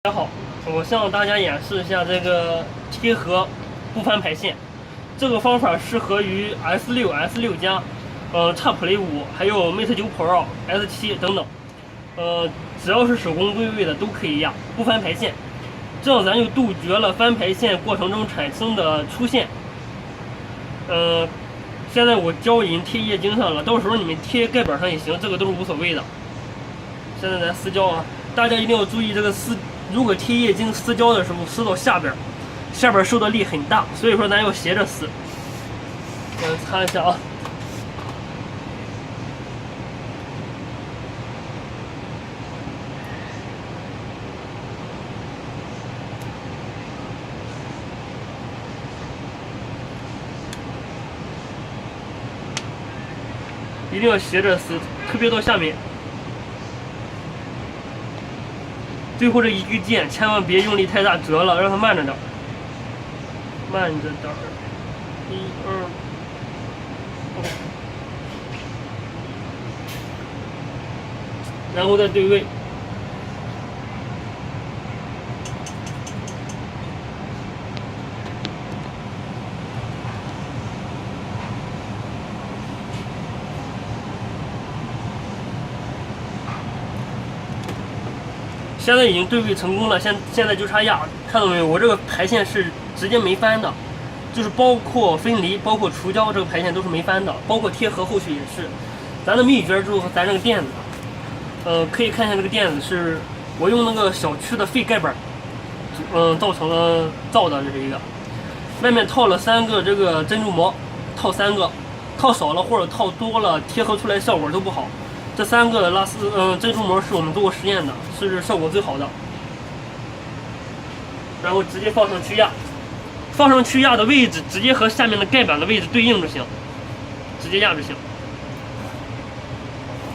大家好，我向大家演示一下这个贴合不翻排线。这个方法适合于 S6、S6 加，XPlay 5，还有 Mate 9 Pro、S7 等等。只要是手工归位的都可以压，不翻排线。这样咱就杜绝了翻排线过程中产生的出线。现在我胶银贴液晶上了，到时候你们贴盖板上也行，这个都是无所谓的。现在咱撕胶啊，大家一定要注意这个撕。如果贴液晶撕胶的时候，撕到下边受的力很大，所以说咱要斜着撕。擦一下啊。一定要斜着撕，特别到下面。最后这一句键千万别用力太大，折了，让它慢着点，慢着点。1、2，然后再对位。现在已经对位成功了，现在就差压，看到没有？我这个排线是直接没翻的，就是包括分离、包括除胶，这个排线都是没翻的，包括贴合后续也是。咱的秘诀就是咱这个垫子，可以看一下这个垫子是我用那个小区的废盖板，造成了造的，这是一个。外面套了3个这个珍珠膜，套3个，套少了或者套多了，贴合出来效果都不好。这3个珍珠膜是我们做过实验的，是效果最好的。然后直接放上去压，放上去压的位置直接和下面的盖板的位置对应就行，直接压就行。